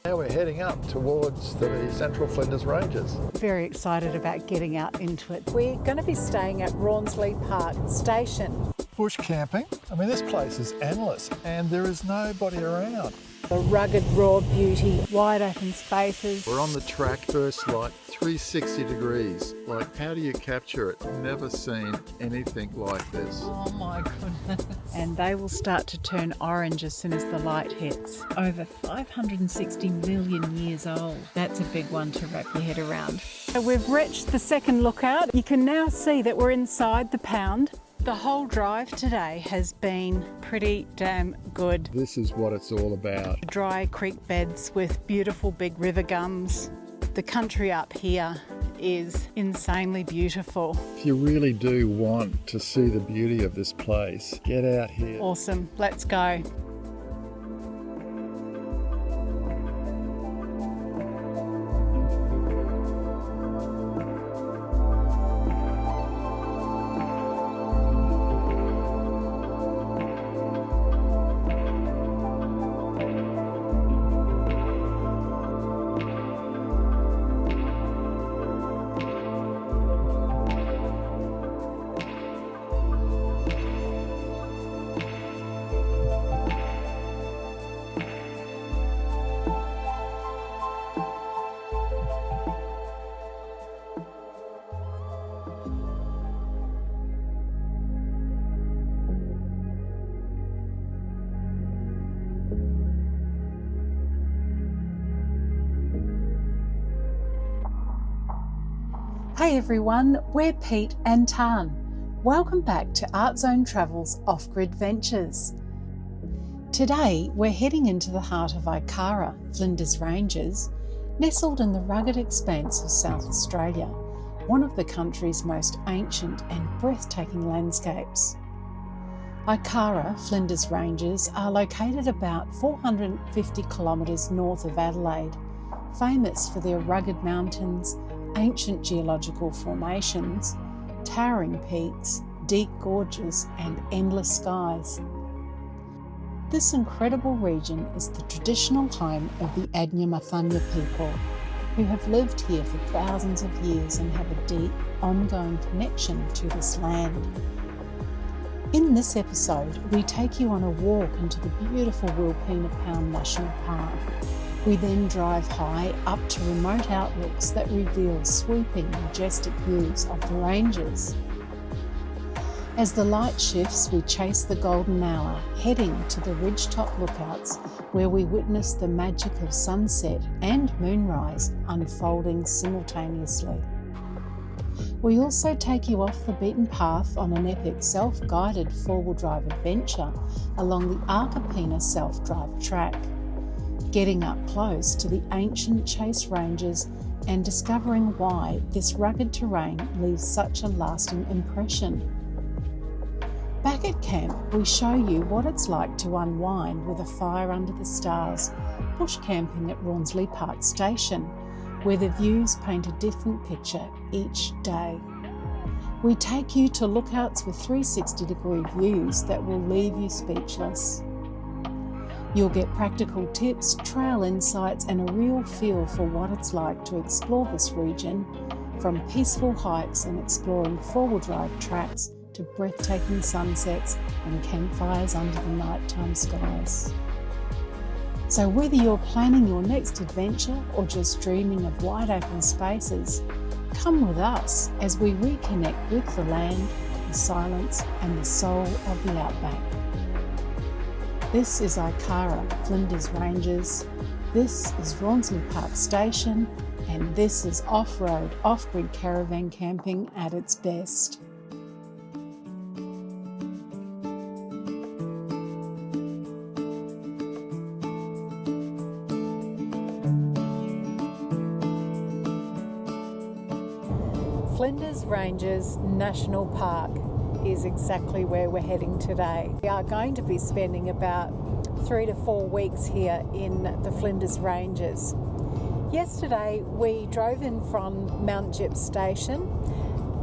Now we're heading up towards the central Flinders Ranges. Very excited about getting out into it. We're going to be staying at Rawnsley Park Station. Bush camping. I mean, this place is endless and there is nobody around. The rugged raw beauty, wide open spaces. We're on the track, first light, 360 degrees. Like, how do you capture it? Never seen anything like this. Oh my goodness. And they will start to turn orange as soon as the light hits. Over 560 million years old. That's a big one to wrap your head around. So we've reached the second lookout. You can now see that we're inside the pound. The whole drive today has been pretty damn good. This is what it's all about. Dry creek beds with beautiful big river gums. The country up here is insanely beautiful. If you really do want to see the beauty of this place, get out here. Awesome, let's go. Hey everyone, we're Pete and Tan. Welcome back to Artzonetravels Off-Grid Ventures. Today we're heading into the heart of Ikara, Flinders Ranges, nestled in the rugged expanse of South Australia, one of the country's most ancient and breathtaking landscapes. Ikara, Flinders Ranges are located about 450 kilometres north of Adelaide, famous for their rugged mountains, ancient geological formations, towering peaks, deep gorges and endless skies. This incredible region is the traditional home of the Adnyamathanha people, who have lived here for thousands of years and have a deep, ongoing connection to this land. In this episode, we take you on a walk into the beautiful Wilpena Pound National Park. We then drive high up to remote outlooks that reveal sweeping, majestic views of the ranges. As the light shifts, we chase the golden hour, heading to the ridgetop lookouts where we witness the magic of sunset and moonrise unfolding simultaneously. We also take you off the beaten path on an epic self-guided four-wheel drive adventure along the Arkapena self-drive track, getting up close to the ancient Chase Ranges and discovering why this rugged terrain leaves such a lasting impression. Back at camp, we show you what it's like to unwind with a fire under the stars, bush camping at Rawnsley Park Station, where the views paint a different picture each day. We take you to lookouts with 360-degree views that will leave you speechless. You'll get practical tips, trail insights and a real feel for what it's like to explore this region, from peaceful hikes and exploring four-wheel drive tracks to breathtaking sunsets and campfires under the nighttime skies. So whether you're planning your next adventure or just dreaming of wide open spaces, come with us as we reconnect with the land, the silence and the soul of the outback. This is Ikara, Flinders Ranges, this is Rawnsley Park Station, and this is off-road, off-grid caravan camping at its best. Flinders Ranges National Park is exactly where we're heading today. We are going to be spending about 3 to 4 weeks here in the Flinders Ranges. Yesterday we drove in from Mount Jip Station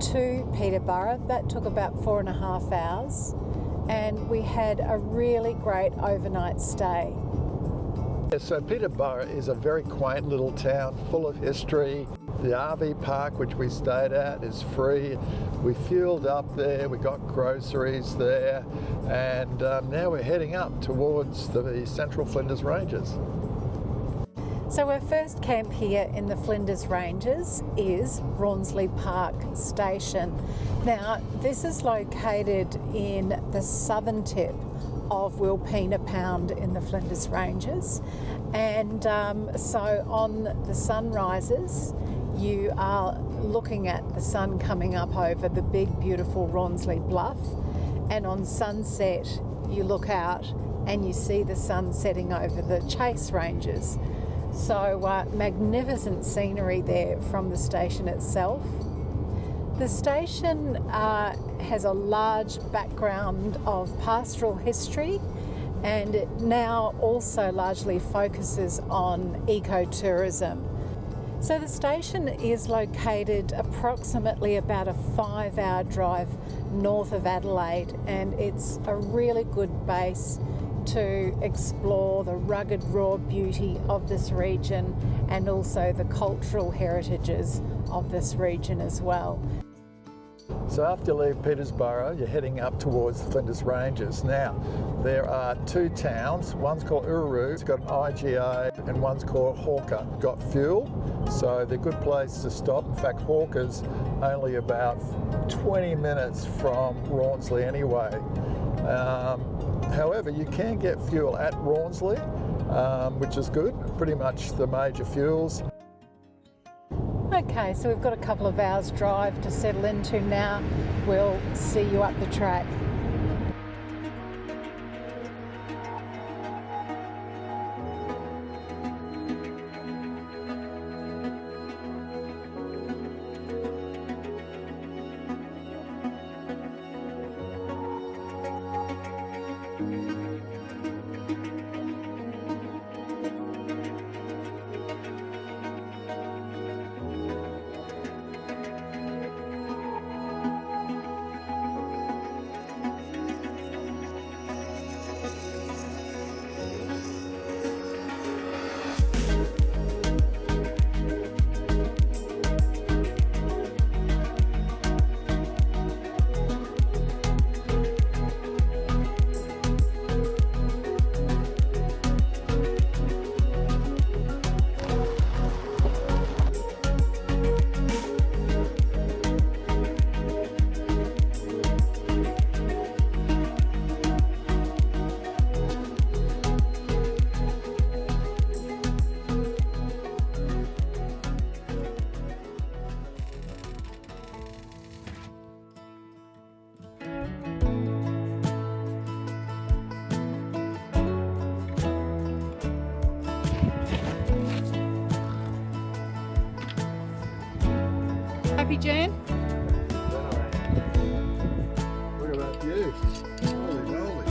to Peterborough. That took about 4.5 hours and we had a really great overnight stay. So Peterborough is a very quaint little town full of history. The RV park, which we stayed at, is free. We fueled up there, we got groceries there, and now we're heading up towards the central Flinders Ranges. So our first camp here in the Flinders Ranges is Rawnsley Park Station. Now, this is located in the southern tip of Wilpena Pound in the Flinders Ranges, and so on the sunrises you are looking at the sun coming up over the big beautiful Rawnsley Bluff, and on sunset you look out and you see the sun setting over the Chase Ranges. So magnificent scenery there from the station itself. The station has a large background of pastoral history, and it now also largely focuses on ecotourism. So the station is located approximately about a 5-hour drive north of Adelaide, and it's a really good base to explore the rugged raw beauty of this region and also the cultural heritages of this region as well. So after you leave Peterborough, you're heading up towards the Flinders Ranges. Now, there are two towns. One's called Ururu, it's got an IGA, and one's called Hawker. Got fuel, so they're a good place to stop. In fact, Hawker's only about 20 minutes from Rawnsley anyway. However, you can get fuel at Rawnsley, which is good, pretty much the major fuels. Okay, so we've got a couple of hours drive to settle into now. We'll see you up the track. Happy, Jan? Look at that view. Holy moly.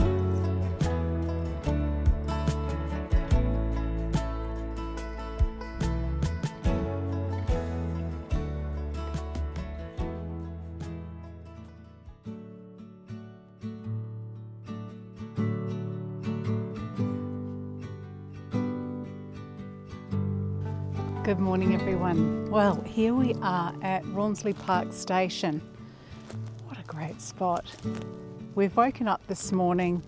Good morning, everyone. Well, here we are at Rawnsley Park Station. What a great spot. We've woken up this morning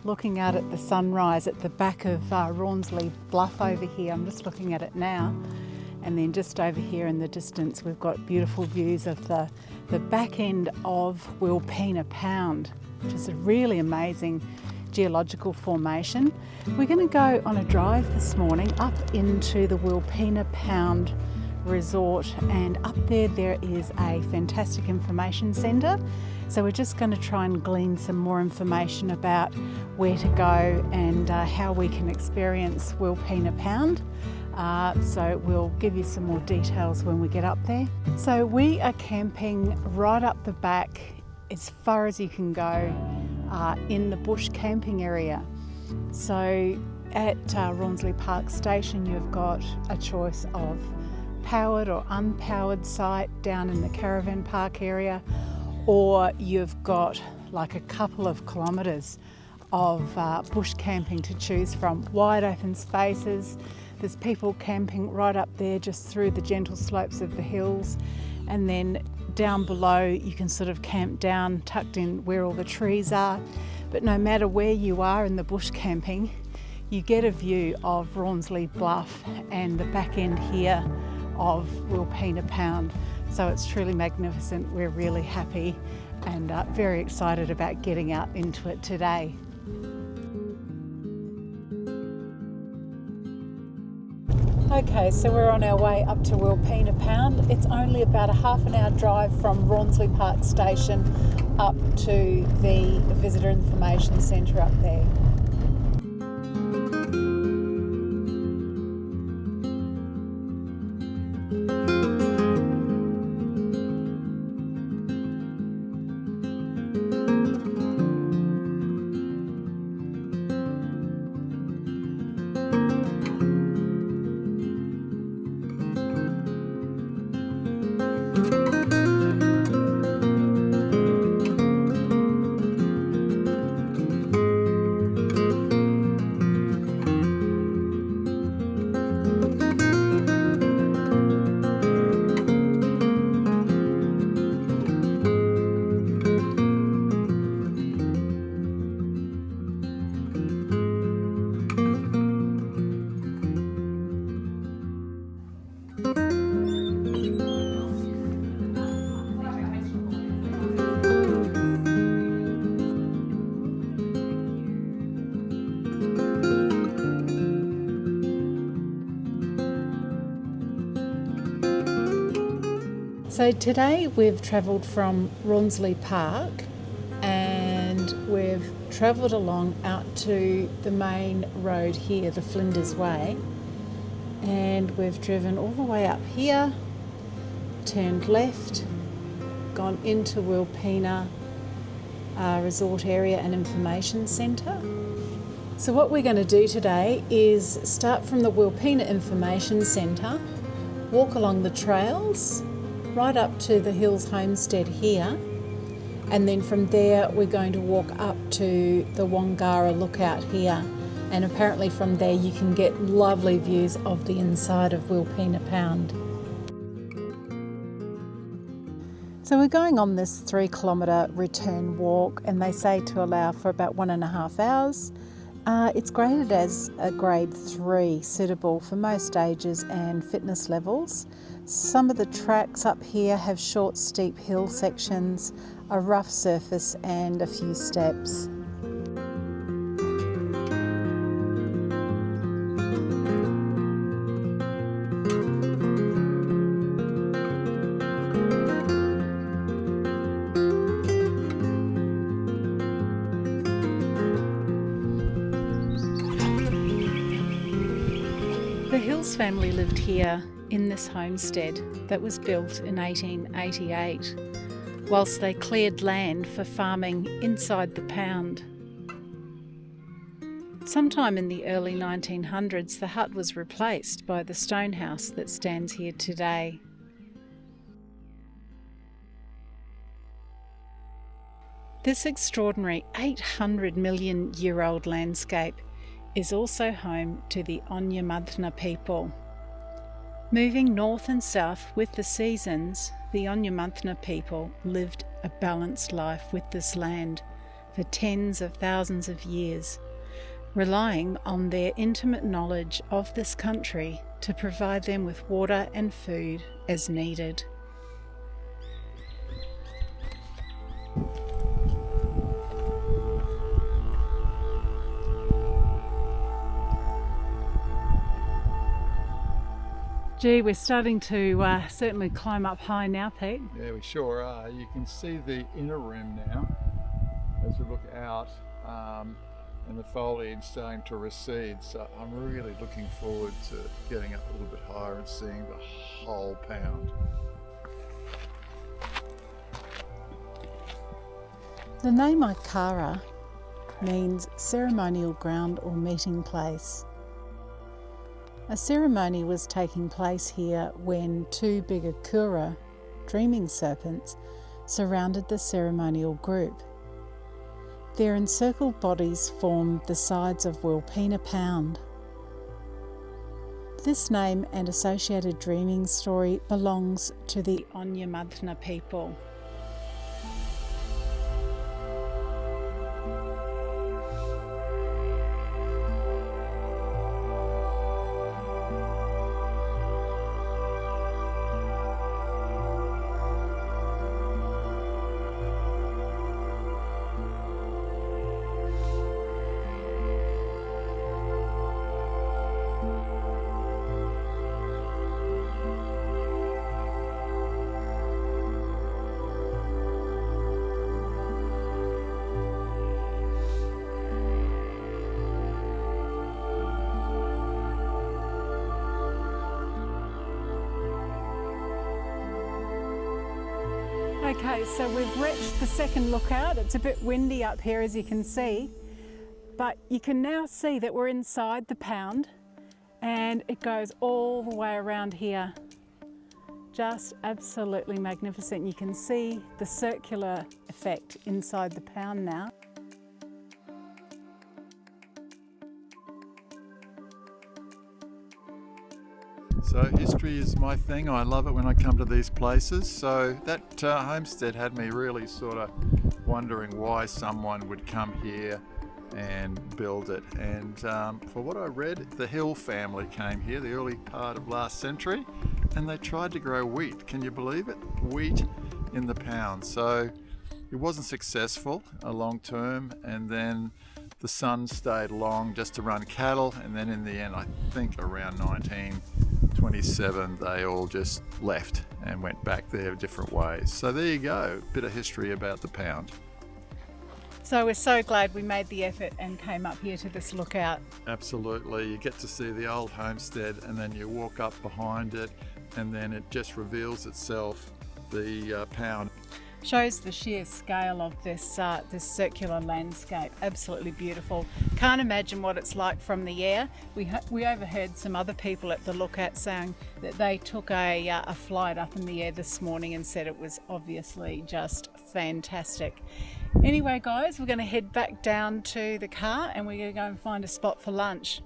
looking out at the sunrise at the back of Rawnsley Bluff over here. I'm just looking at it now. And then just over here in the distance, we've got beautiful views of the back end of Wilpena Pound, which is a really amazing geological formation. We're going to go on a drive this morning up into the Wilpena Pound Resort, and up there is a fantastic information centre. So we're just going to try and glean some more information about where to go and how we can experience Wilpena Pound. So we'll give you some more details when we get up there. So we are camping right up the back as far as you can go in the bush camping area. So at Rawnsley Park Station, you've got a choice of powered or unpowered site down in the caravan park area, or you've got like a couple of kilometres of bush camping to choose from. Wide open spaces. There's people camping right up there just through the gentle slopes of the hills, and then down below you can sort of camp down tucked in where all the trees are. But no matter where you are in the bush camping, you get a view of Rawnsley Bluff and the back end here of Wilpena Pound. So it's truly magnificent. We're really happy and very excited about getting out into it today. Okay, so we're on our way up to Wilpena Pound. It's only about a half an hour drive from Rawnsley Park Station up to the Visitor Information Centre up there. So today we've travelled from Rawnsley Park and we've travelled along out to the main road here, the Flinders Way, and we've driven all the way up here, turned left, gone into Wilpena Resort Area and Information Centre. So what we're going to do today is start from the Wilpena Information Centre, walk along the trails right up to the Hills Homestead here, and then from there we're going to walk up to the Wangara lookout here, and apparently from there you can get lovely views of the inside of Wilpena Pound. So we're going on this 3 kilometre return walk, and they say to allow for about 1.5 hours. It's graded as a grade 3, suitable for most ages and fitness levels. Some of the tracks up here have short, steep hill sections, a rough surface and a few steps. The Hills family lived here in this homestead that was built in 1888, whilst they cleared land for farming inside the pound. Sometime in the early 1900s, the hut was replaced by the stone house that stands here today. This extraordinary 800 million year old landscape is also home to the Unyamadhna people. Moving north and south with the seasons, the Unyamadhna people lived a balanced life with this land for tens of thousands of years, relying on their intimate knowledge of this country to provide them with water and food as needed. Gee, we're starting to certainly climb up high now, Pete. Yeah, we sure are. You can see the inner rim now as we look out, and the foliage starting to recede. So I'm really looking forward to getting up a little bit higher and seeing the whole pound. The name Ikara means ceremonial ground or meeting place. A ceremony was taking place here when 2 big Ikara, dreaming serpents, surrounded the ceremonial group. Their encircled bodies form the sides of Wilpena Pound. This name and associated dreaming story belongs to the Onyamadhna people. Okay, so we've reached the second lookout. It's a bit windy up here, as you can see, but you can now see that we're inside the pound and it goes all the way around here. Just absolutely magnificent. You can see the circular effect inside the pound now. So history is my thing. I love it when I come to these places. So that homestead had me really sort of wondering why someone would come here and build it. And for what I read, the Hill family came here the early part of last century and they tried to grow wheat. Can you believe it? Wheat in the pound. So it wasn't successful long term, and then the son stayed along just to run cattle, and then in the end, I think around 1927, they all just left and went back their different ways. So there you go, a bit of history about the pound. So we're so glad we made the effort and came up here to this lookout. Absolutely, you get to see the old homestead and then you walk up behind it and then it just reveals itself, the pound. Shows the sheer scale of this circular landscape. Absolutely beautiful. Can't imagine what it's like from the air. We overheard some other people at the lookout saying that they took a flight up in the air this morning and said it was obviously just fantastic. Anyway guys, we're going to head back down to the car and we're going to go and find a spot for lunch.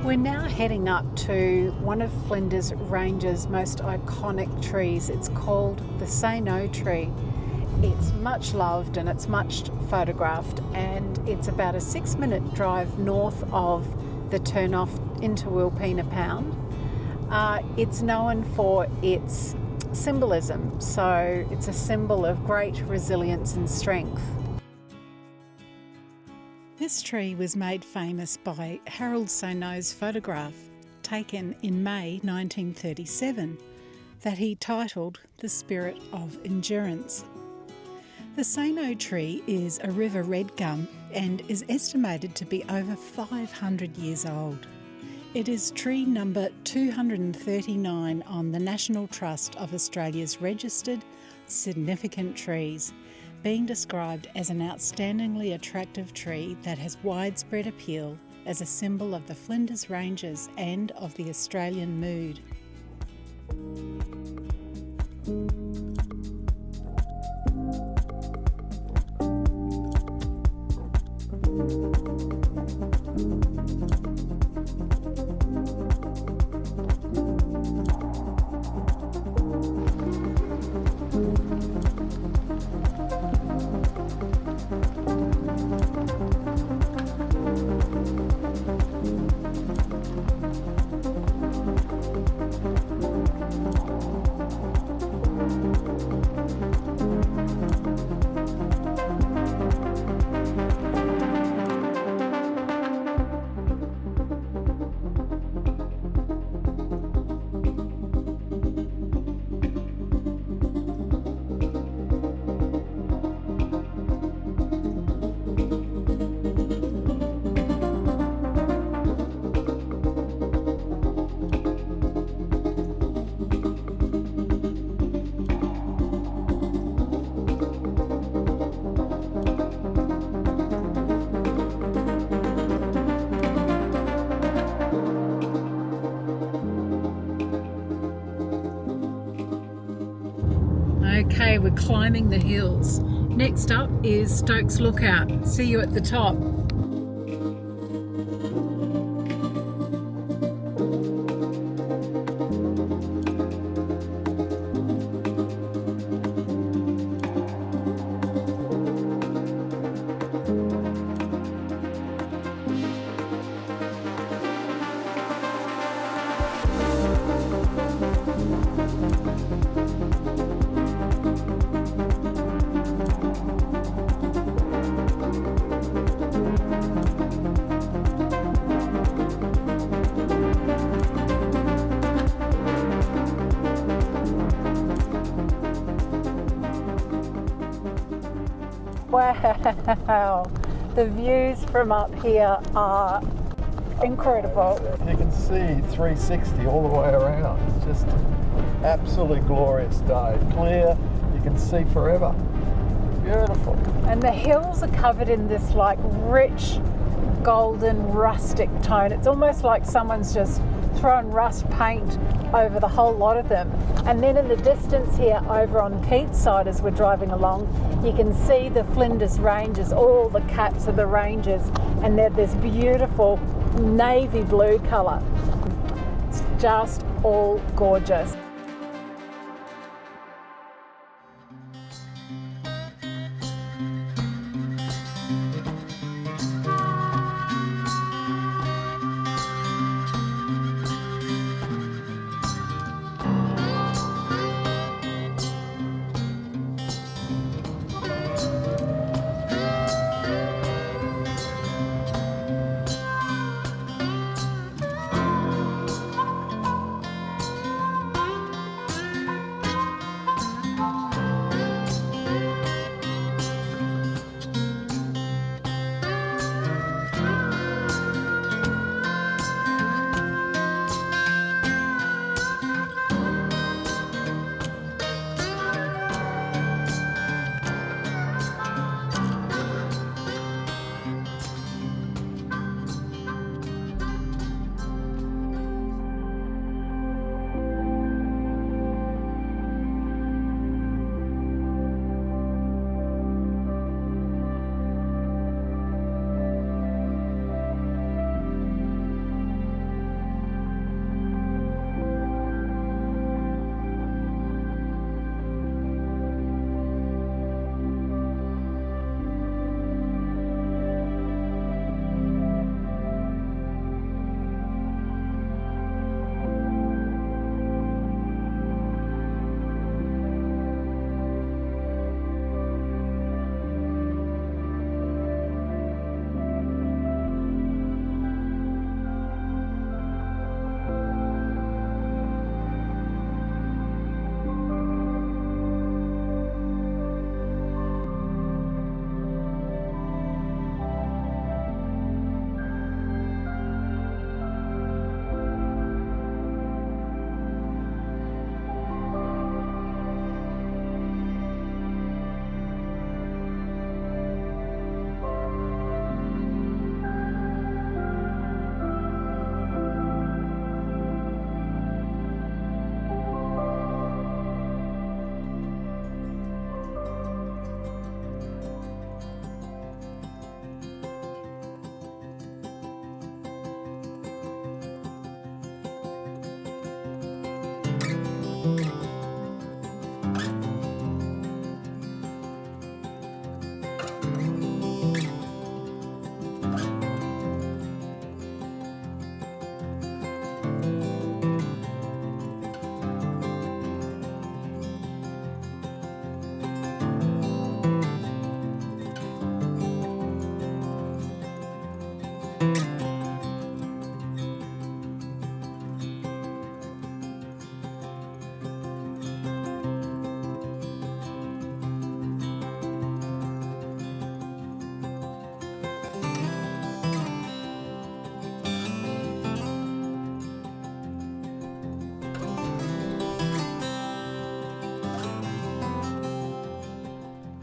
We're now heading up to one of Flinders Ranges' most iconic trees. It's called the Say No tree. It's much loved and it's much photographed, and it's about a 6-minute drive north of the turnoff into Wilpena Pound. It's known for its symbolism, so it's a symbol of great resilience and strength. This tree was made famous by Harold Say-No's photograph taken in May 1937 that he titled The Spirit of Endurance. The Say-No tree is a river red gum and is estimated to be over 500 years old. It is tree number 239 on the National Trust of Australia's registered significant trees, being described as an outstandingly attractive tree that has widespread appeal as a symbol of the Flinders Ranges and of the Australian mood. Okay, we're climbing the hills. Next up is Stokes Lookout. See you at the top. Wow, the views from up here are incredible. You can see 360 all the way around. It's just absolutely glorious day. Clear, you can see forever. Beautiful. And the hills are covered in this like rich golden rustic tone. It's almost like someone's just thrown rust paint over the whole lot of them. And then in the distance here over on Pete's side as we're driving along, you can see the Flinders Ranges, all the caps of the ranges, and they're this beautiful navy blue colour. It's just all gorgeous.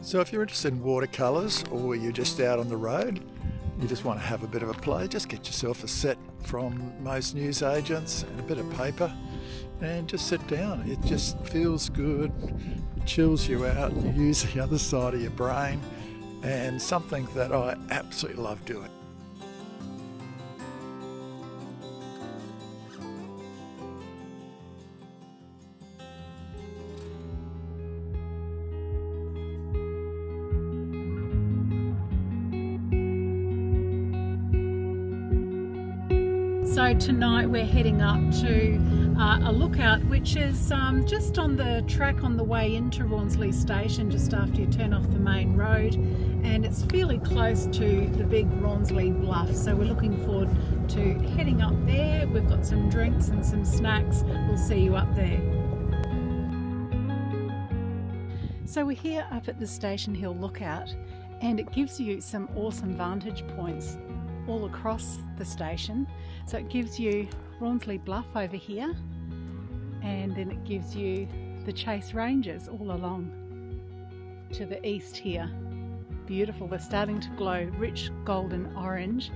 So if you're interested in watercolours or you're just out on the road, you just want to have a bit of a play, just get yourself a set from most newsagents and a bit of paper and just sit down. It just feels good, it chills you out, you use the other side of your brain, and something that I absolutely love doing. So tonight we're heading up to a lookout which is just on the track on the way into Rawnsley Station, just after you turn off the main road, and it's fairly close to the big Rawnsley Bluff, so we're looking forward to heading up there. We've got some drinks and some snacks. We'll see you up there. So we're here up at the Station Hill Lookout, and it gives you some awesome vantage points all across the station. So it gives you Rawnsley Bluff over here, and then it gives you the Chase Ranges all along to the east here. Beautiful, they're starting to glow rich golden orange.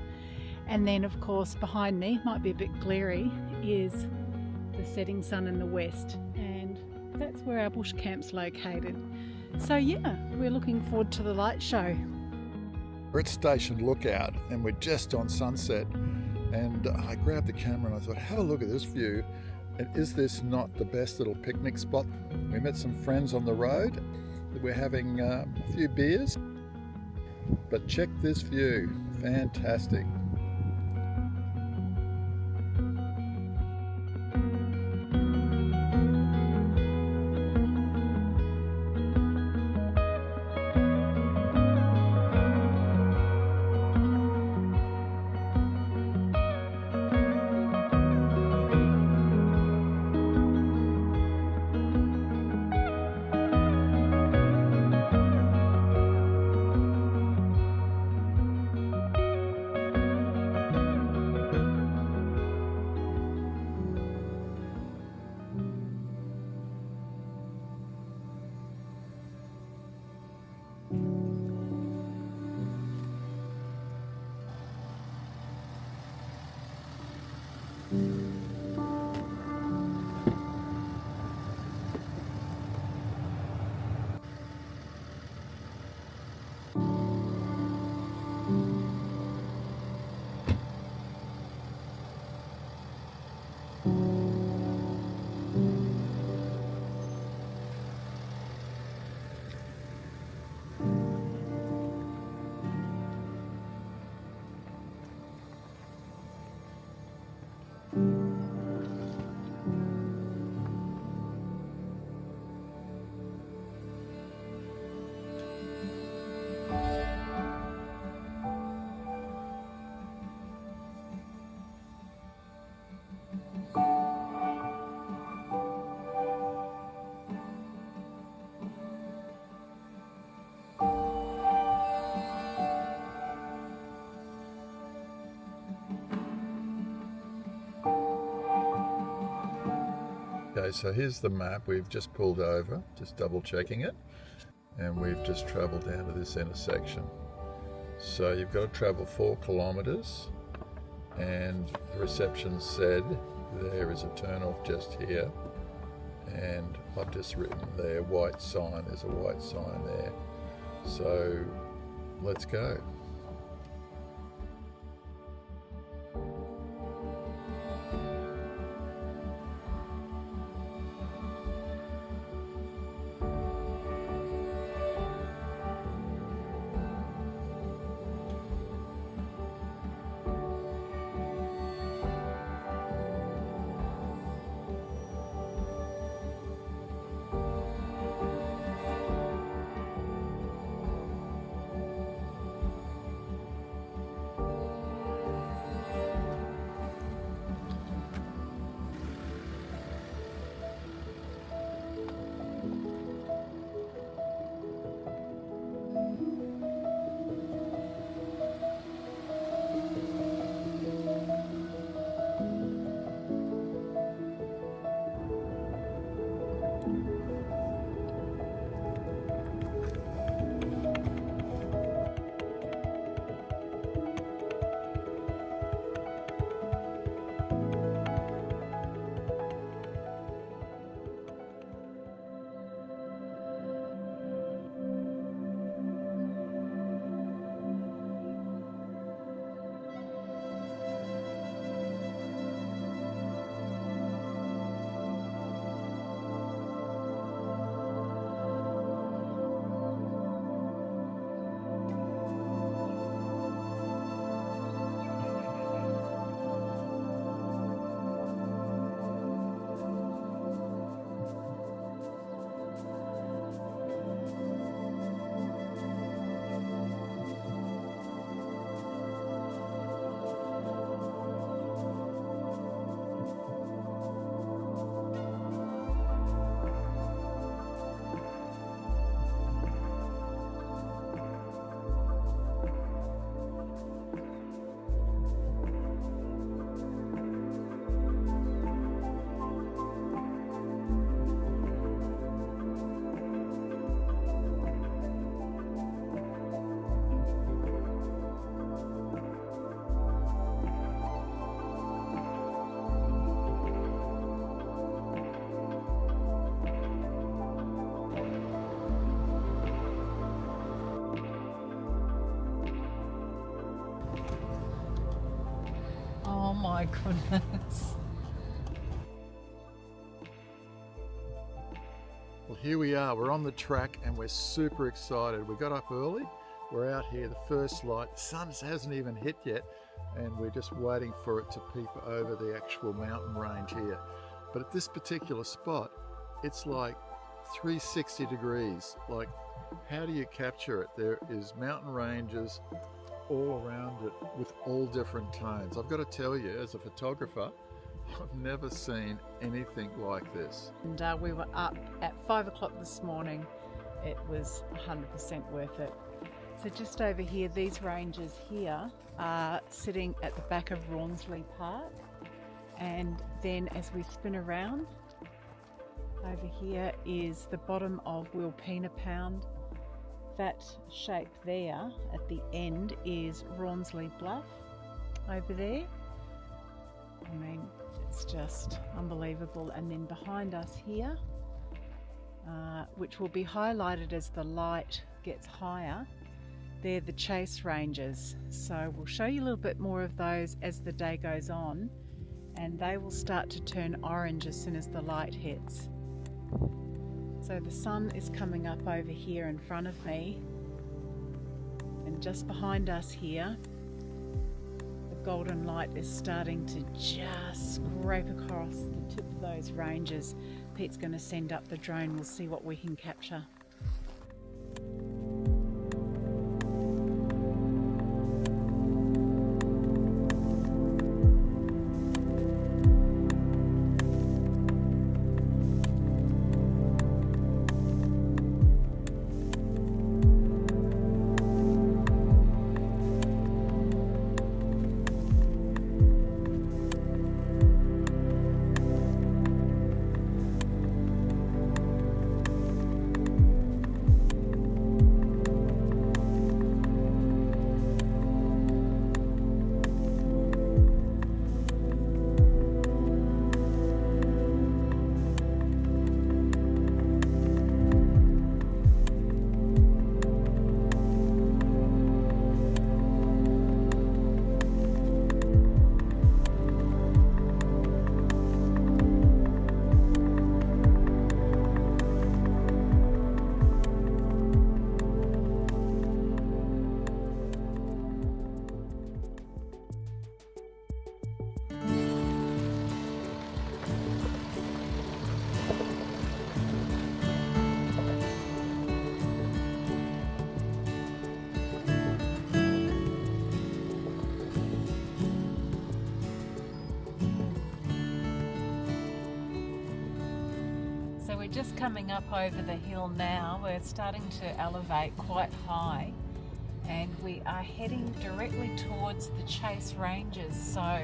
And then of course behind me, might be a bit glary, is the setting sun in the west, and that's where our bush camp's located. So yeah, we're looking forward to the light show. We're at Station Lookout and we're just on sunset, and I grabbed the camera and I thought, have a look at this view, and is this not the best little picnic spot? We met some friends on the road, we're having a few beers, but check this view, fantastic. Okay, so here's the map. We've just pulled over, just double checking it, and we've just travelled down to this intersection. So you've got to travel 4 kilometres, and the reception said there is a turn off just here, and I've just written there, white sign, there's a white sign there. So let's go. my goodness. Well, here we are, we're on the track and we're super excited. We got up early, we're out here, the first light, the sun hasn't even hit yet, and we're just waiting for it to peep over the actual mountain range here. But at this particular spot, it's like 360 degrees. Like, how do you capture it? There is mountain ranges all around it with all different tones. I've got to tell you, as a photographer, I've never seen anything like this. And we were up at 5 o'clock this morning. It was 100% worth it. So just over here, these ranges here are sitting at the back of Rawnsley Park. And then as we spin around, over here is the bottom of Wilpena Pound. That shape there at the end is Rawnsley Bluff over there. I mean, it's just unbelievable. And then behind us here, which will be highlighted as the light gets higher, they're the Chase Ranges. So we'll show you a little bit more of those as the day goes on, and they will start to turn orange as soon as the light hits. So the sun is coming up over here in front of me, and just behind us here, the golden light is starting to just scrape across the tip of those ranges. Pete's going to send up the drone, we'll see what we can capture. We're just coming up over the hill now. We're starting to elevate quite high, and we are heading directly towards the Chase Ranges, so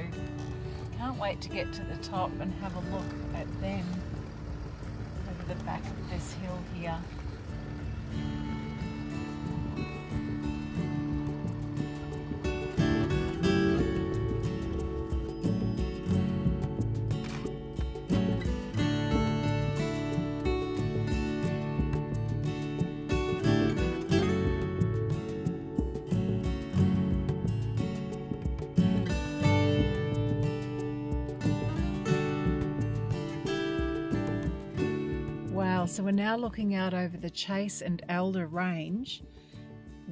can't wait to get to the top and have a look at them over the back of this hill here. So we're now looking out over the Chase and Elder Range,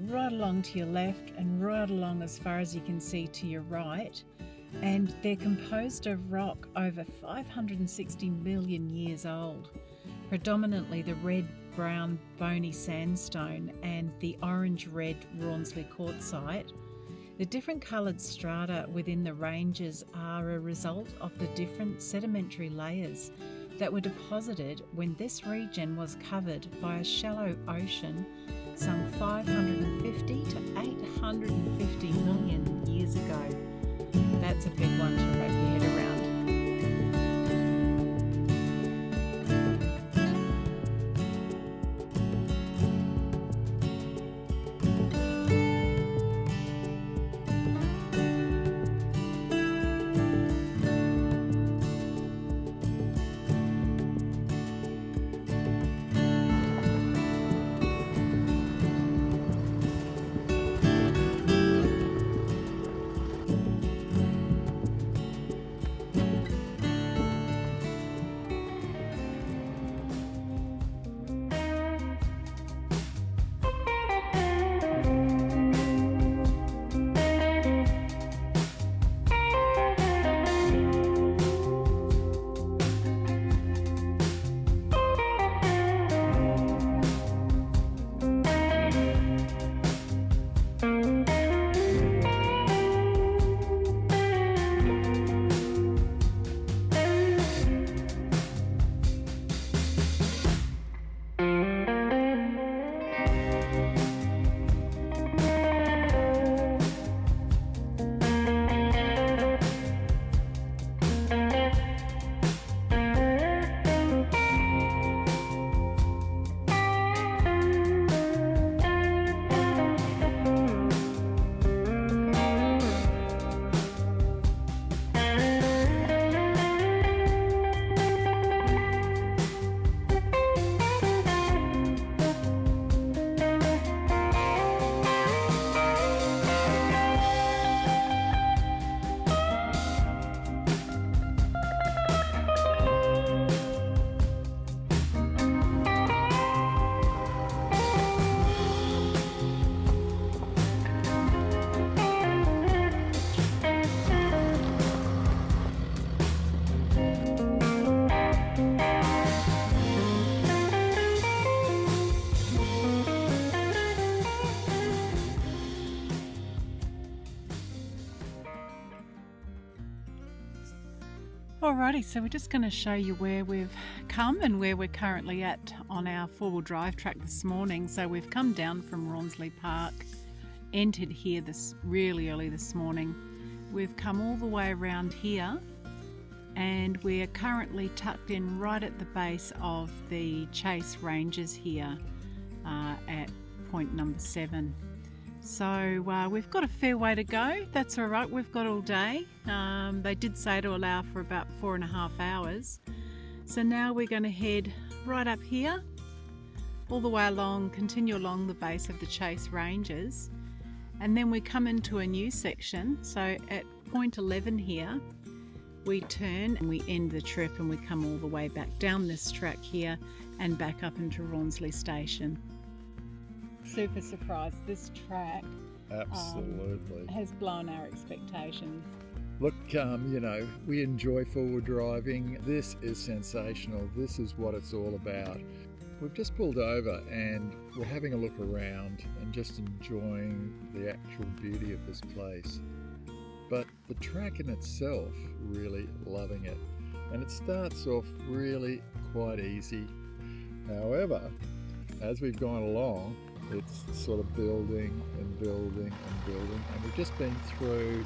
right along to your left and right along as far as you can see to your right. And they're composed of rock over 560 million years old, predominantly the red-brown bony sandstone and the orange-red Rawnsley quartzite. The different coloured strata within the ranges are a result of the different sedimentary layers that were deposited when this region was covered by a shallow ocean some 550 to 850 million years ago. That's a big one to wrap your head around. Alrighty, so we're just going to show you where we've come and where we're currently at on our four-wheel drive track this morning. So we've come down from Rawnsley Park, entered here this really early this morning. We've come all the way around here and we're currently tucked in right at the base of the Chase Ranges here at point number 7. So we've got a fair way to go. That's all right, we've got all day. They did say to allow for about 4.5 hours. So now we're going to head right up here, all the way along, continue along the base of the Chase Ranges. And then we come into a new section. So at point 11 here, we turn and we end the trip and we come all the way back down this track here and back up into Rawnsley Station. Super surprised. This track Absolutely has blown our expectations. Look, you know, we enjoy forward driving. This is sensational. This is what it's all about. We've just pulled over and we're having a look around and just enjoying the actual beauty of this place. But the track in itself, really loving it. And it starts off really quite easy. However, as we've gone along, it's sort of building and building and building, and we've just been through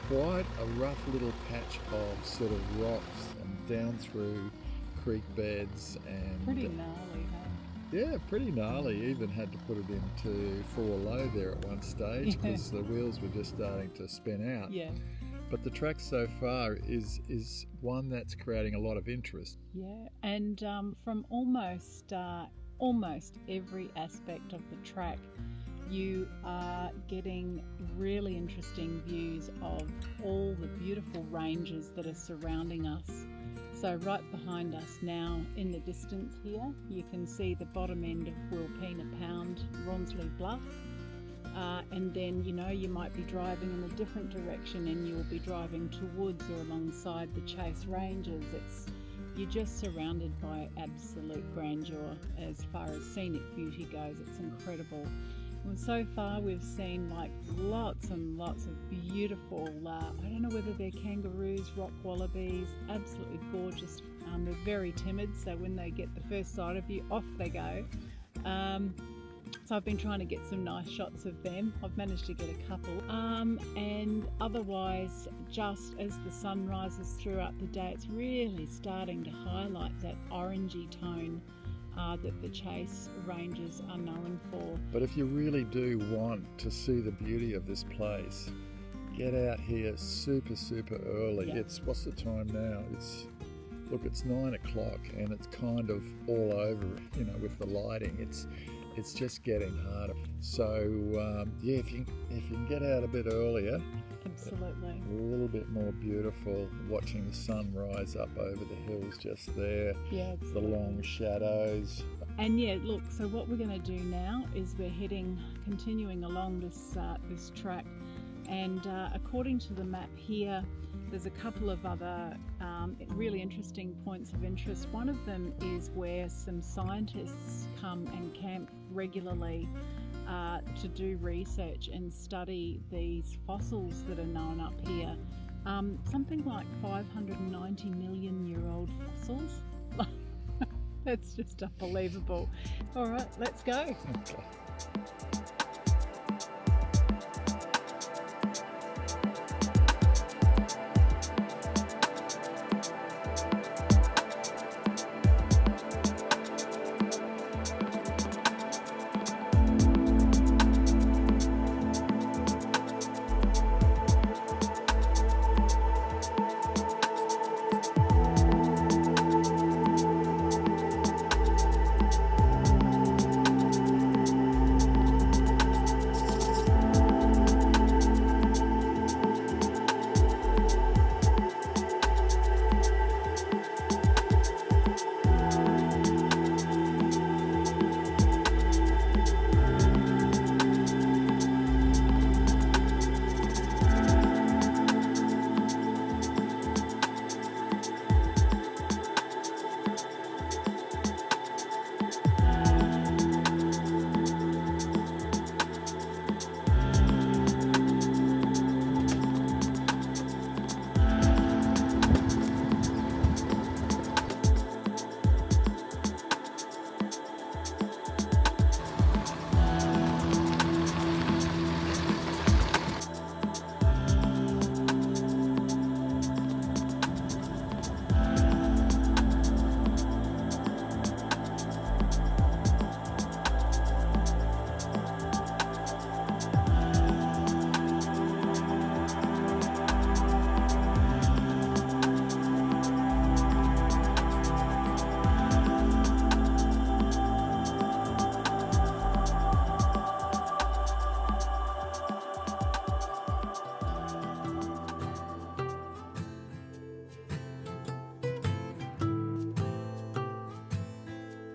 quite a rough little patch of sort of rocks and down through creek beds and Pretty gnarly, huh? yeah, pretty gnarly. Even had to put it into 4 low there at one stage because the wheels were just starting to spin out. Yeah. But the track so far is one that's creating a lot of interest. Yeah, and from almost every aspect of the track, you are getting really interesting views of all the beautiful ranges that are surrounding us. So right behind us now in the distance here, you can see the bottom end of Wilpena Pound, Rawnsley Bluff. And then, you know, you might be driving in a different direction and you'll be driving towards or alongside the Chase Ranges. You're just surrounded by absolute grandeur as far as scenic beauty goes. It's incredible. And so far we've seen like lots and lots of beautiful, I don't know whether they're kangaroos, rock wallabies, absolutely gorgeous. They're very timid, so when they get the first sight of you, off they go. So I've been trying to get some nice shots of them. I've managed to get a couple. And otherwise, just as the sun rises throughout the day, it's really starting to highlight that orangey tone that the Chase Ranges are known for. But if you really do want to see the beauty of this place, get out here super early. Yeah. It's, what's the time now? It's 9 o'clock and it's kind of all over, you know, with the lighting. It's just getting harder. So yeah, if you can get out a bit earlier, Absolutely. a little bit more beautiful, watching the sun rise up over the hills just there. Yeah, the long shadows. And yeah, look, so what we're going to do now is we're continuing along this track, and according to the map here, there's a couple of other really interesting points of interest. One of them is where some scientists come and camp regularly to do research and study these fossils that are known up here. Something like 590 million year old fossils. That's just unbelievable. All right, let's go. Okay.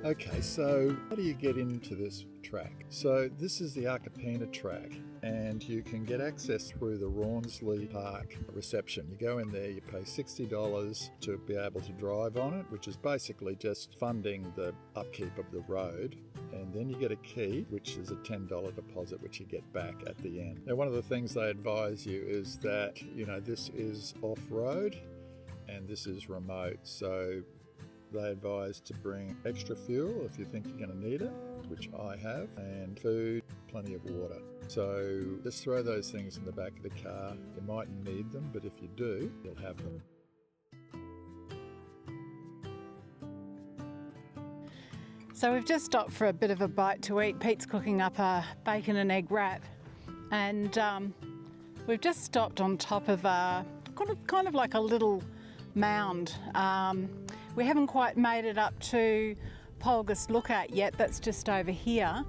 Okay, so how do you get into this track? So this is the Arkapena Track, and you can get access through the Rawnsley Park reception. You go in there, you pay $60 to be able to drive on it, which is basically just funding the upkeep of the road. And then you get a key, which is a $10 deposit, which you get back at the end. Now, one of the things they advise you is that, this is off-road and this is remote. So they advise to bring extra fuel if you think you're going to need it, which I have, and food, plenty of water. So just throw those things in the back of the car. You mightn't need them, but if you do, you'll have them. So we've just stopped for a bit of a bite to eat. Pete's cooking up a bacon and egg wrap, and we've just stopped on top of a kind of like a little mound. We haven't quite made it up to Polgus Lookout yet, that's just over here.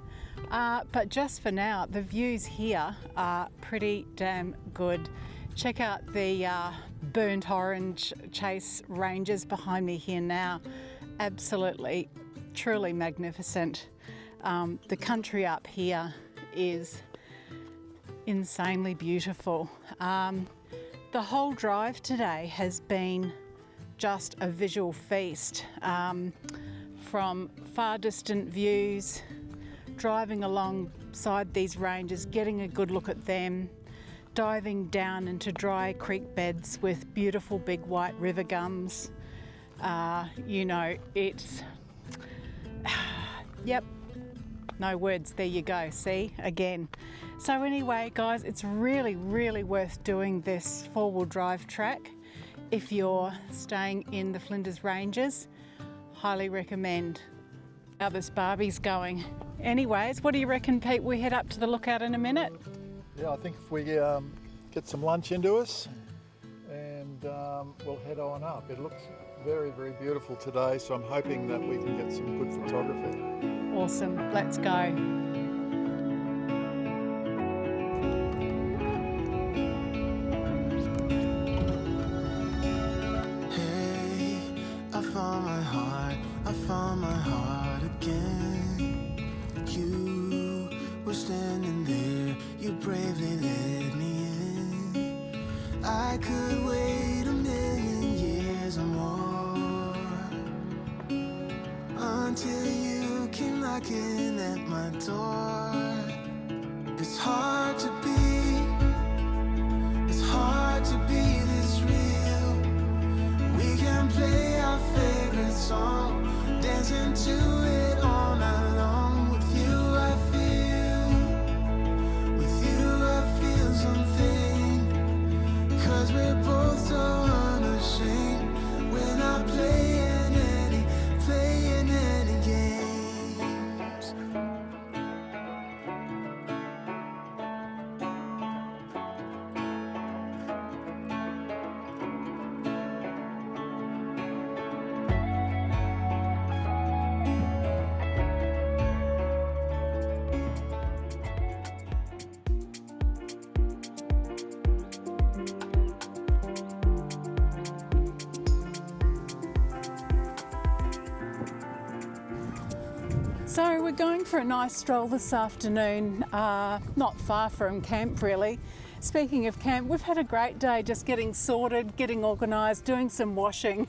But just for now, the views here are pretty damn good. Check out the burnt orange chase ranges behind me here now. Absolutely, truly magnificent. The country up here is insanely beautiful. The whole drive today has been just a visual feast, from far distant views, driving alongside these ranges, getting a good look at them, diving down into dry creek beds with beautiful big white river gums. It's yep, no words, there you go, see, again. So anyway guys, it's really worth doing this four-wheel drive track. If you're staying in the Flinders Ranges, highly recommend. How this Barbie's going. Anyways, what do you reckon, Pete? We head up to the lookout in a minute? Yeah, I think if we get some lunch into us and we'll head on up. It looks very beautiful today, so I'm hoping that we can get some good photography. Awesome, let's go. I found my heart again. You were standing there, you bravely let me in. I could wait a million years or more until you came knocking at my door. It's hard to be this real. We can play our favorite song, dancing to it all night long. With you I feel something, 'cause we're both so unashamed. We're not playing any games. So we're going for a nice stroll this afternoon, not far from camp really. Speaking of camp, we've had a great day just getting sorted, getting organised, doing some washing.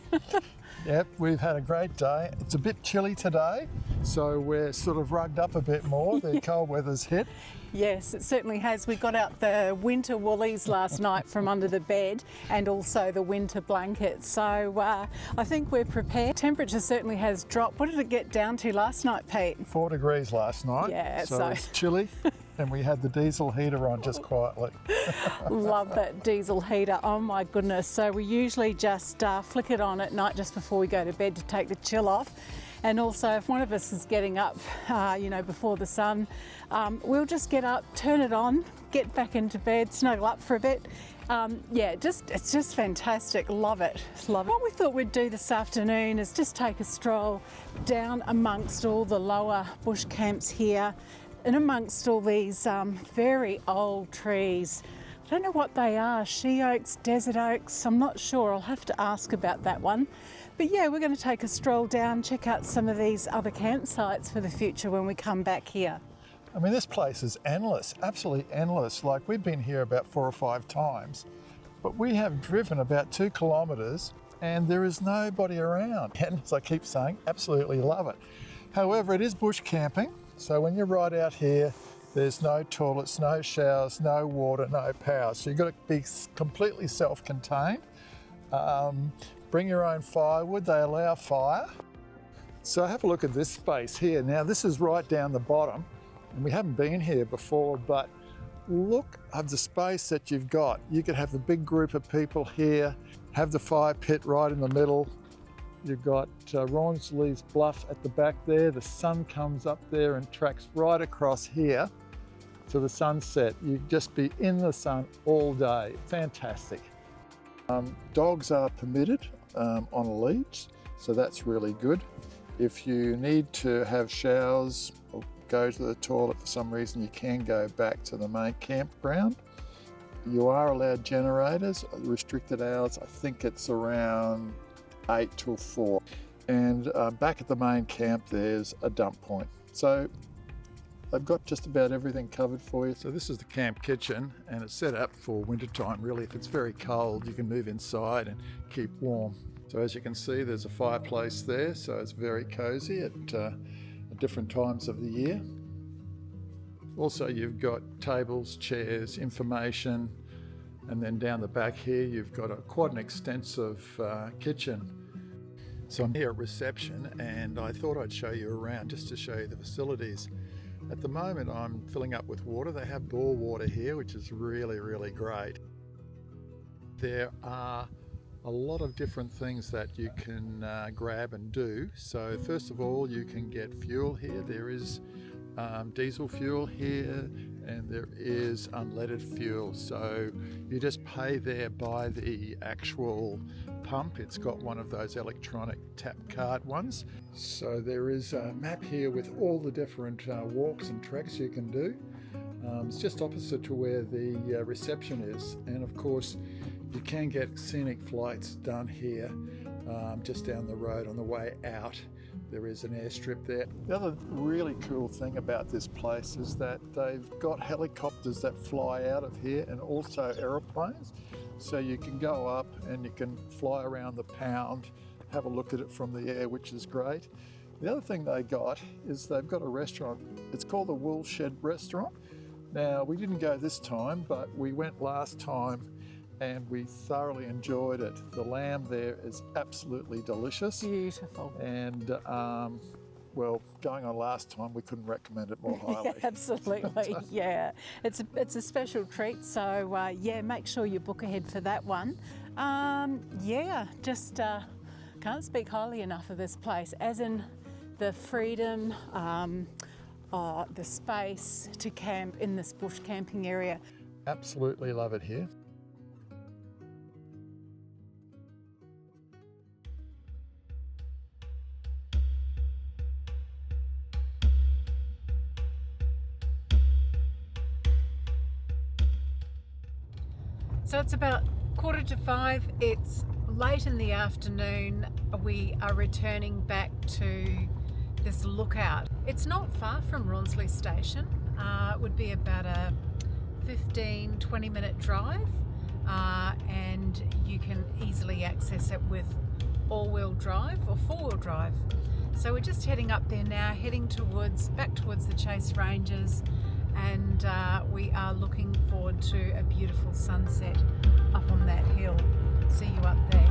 Yep, we've had a great day. It's a bit chilly today, so we're sort of rugged up a bit more. The cold weather's hit. Yes, it certainly has. We got out the winter woolies last night from under the bed, and also the winter blankets. So I think we're prepared. Temperature certainly has dropped. What did it get down to last night, Pete? 4 degrees last night. Yeah, so it's chilly. And we had the diesel heater on just quietly. Love that diesel heater. Oh my goodness. So we usually just flick it on at night just before we go to bed to take the chill off. And also if one of us is getting up, before the sun, we'll just get up, turn it on, get back into bed, snuggle up for a bit. It's just fantastic. Love it. Love it. What we thought we'd do this afternoon is just take a stroll down amongst all the lower bush camps here, and amongst all these very old trees. I don't know what they are, she oaks, desert oaks, I'm not sure, I'll have to ask about that one. But yeah, we're going to take a stroll down, check out some of these other campsites for the future when we come back here. I mean, this place is endless, absolutely endless. Like, we've been here about 4 or 5 times, but we have driven about 2 kilometres and there is nobody around. And as I keep saying, absolutely love it. However, it is bush camping. So when you ride out here, there's no toilets, no showers, no water, no power. So you've got to be completely self-contained. Bring your own firewood, they allow fire. So have a look at this space here. Now this is right down the bottom, and we haven't been here before, but look at the space that you've got. You could have a big group of people here, have the fire pit right in the middle. You've got Rawnsley's Bluff at the back there. The sun comes up there and tracks right across here to the sunset. You'd just be in the sun all day. Fantastic. Dogs are permitted on a leash, so that's really good. If you need to have showers or go to the toilet for some reason, you can go back to the main campground. You are allowed generators, restricted hours. I think it's around 8 till 4. And back at the main camp, there's a dump point. So they've got just about everything covered for you. So this is the camp kitchen, and it's set up for wintertime really. If it's very cold, you can move inside and keep warm. So as you can see, there's a fireplace there, so it's very cozy at different times of the year. Also, you've got tables, chairs, information, and then down the back here, you've got quite an extensive kitchen. So I'm here at reception, and I thought I'd show you around just to show you the facilities. At the moment, I'm filling up with water. They have bore water here, which is really, really great. There are a lot of different things that you can grab and do. So first of all, you can get fuel here. There is diesel fuel here, and there is unleaded fuel. So you just pay there by the actual pump. It's got one of those electronic tap card ones. So there is a map here with all the different walks and treks you can do. It's just opposite to where the reception is, and of course you can get scenic flights done here just down the road on the way out. There is an airstrip there. The other really cool thing about this place is that they've got helicopters that fly out of here, and also aeroplanes. So you can go up and you can fly around the pound, have a look at it from the air, which is great. The other thing they got is they've got a restaurant. It's called the Woolshed Restaurant. Now, we didn't go this time, but we went last time and we thoroughly enjoyed it. The lamb there is absolutely delicious. Beautiful. And well, going on last time, we couldn't recommend it more highly. Absolutely, yeah. It's a special treat, so yeah, make sure you book ahead for that one. Yeah, just can't speak highly enough of this place, as in the freedom, the space to camp in this bush camping area. Absolutely love it here. So it's about 4:45, it's late in the afternoon. We are returning back to this lookout. It's not far from Rawnsley Station. It would be about a 15-20 minute drive, and you can easily access it with all-wheel drive or four-wheel drive. So we're just heading up there now, heading back towards the Chase Ranges, and we are looking forward to a beautiful sunset up on that hill. See you up there.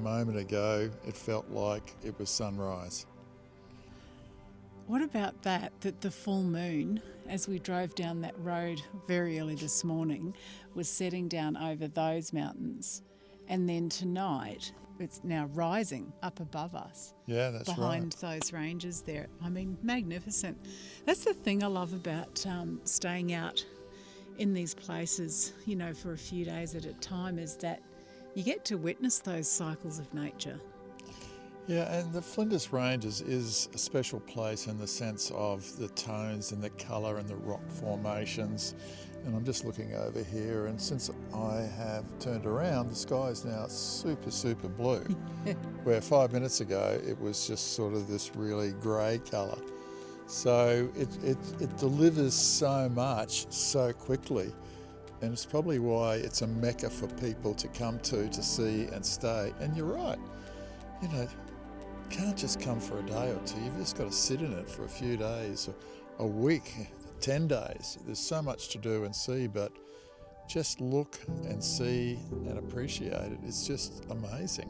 moment ago, it felt like it was sunrise. What about that the full moon, as we drove down that road very early this morning, was setting down over those mountains. And then tonight, it's now rising up above us. Yeah, that's behind right. those ranges there. I mean, magnificent. That's the thing I love about staying out in these places, you know, for a few days at a time, is that you get to witness those cycles of nature. Yeah, and the Flinders Ranges is a special place in the sense of the tones and the colour and the rock formations. And I'm just looking over here, and since I have turned around, the sky is now super, super blue, where 5 minutes ago it was just sort of this really grey colour. So it delivers so much so quickly, and it's probably why it's a mecca for people to come to see and stay. And you're right, you know, you can't just come for a day or two. You've just got to sit in it for a few days, a week, 10 days. There's so much to do and see, but just look and see and appreciate it. It's just amazing.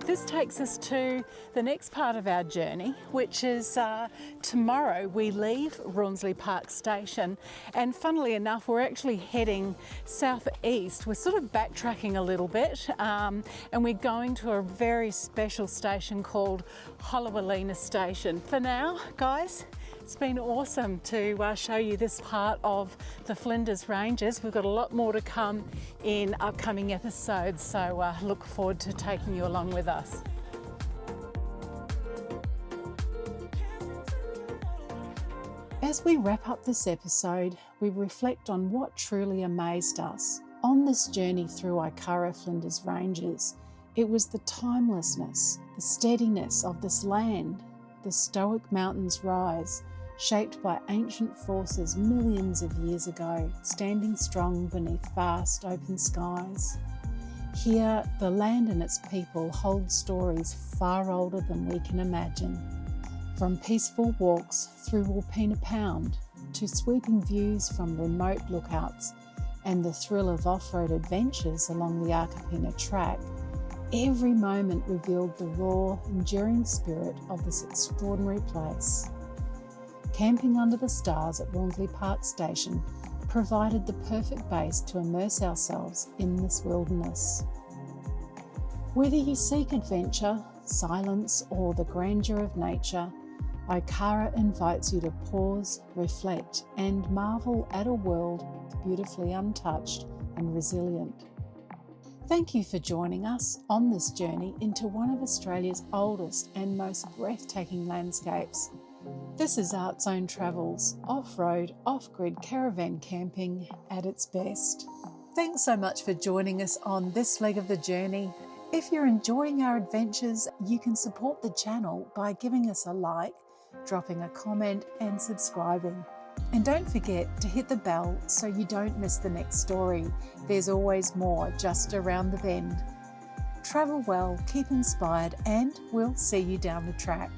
This takes us to the next part of our journey, which is tomorrow we leave Rawnsley Park Station, and funnily enough we're actually heading southeast. We're sort of backtracking a little bit, and we're going to a very special station called Wilpena Station. For now, guys, it's been awesome to show you this part of the Flinders Ranges. We've got a lot more to come in upcoming episodes, so look forward to taking you along with us. As we wrap up this episode, we reflect on what truly amazed us. On this journey through Ikara Flinders Ranges, it was the timelessness, the steadiness of this land, the stoic mountains rise, shaped by ancient forces millions of years ago, standing strong beneath vast open skies. Here, the land and its people hold stories far older than we can imagine. From peaceful walks through Wilpena Pound to sweeping views from remote lookouts and the thrill of off-road adventures along the Arkapena Track, every moment revealed the raw, enduring spirit of this extraordinary place. Camping under the stars at Rawnsley Park Station provided the perfect base to immerse ourselves in this wilderness. Whether you seek adventure, silence, or the grandeur of nature, Ikara invites you to pause, reflect, and marvel at a world beautifully untouched and resilient. Thank you for joining us on this journey into one of Australia's oldest and most breathtaking landscapes. This is Outzonetravels, off-road, off-grid caravan camping at its best. Thanks so much for joining us on this leg of the journey. If you're enjoying our adventures, you can support the channel by giving us a like, dropping a comment and subscribing. And don't forget to hit the bell so you don't miss the next story. There's always more just around the bend. Travel well, keep inspired, and we'll see you down the track.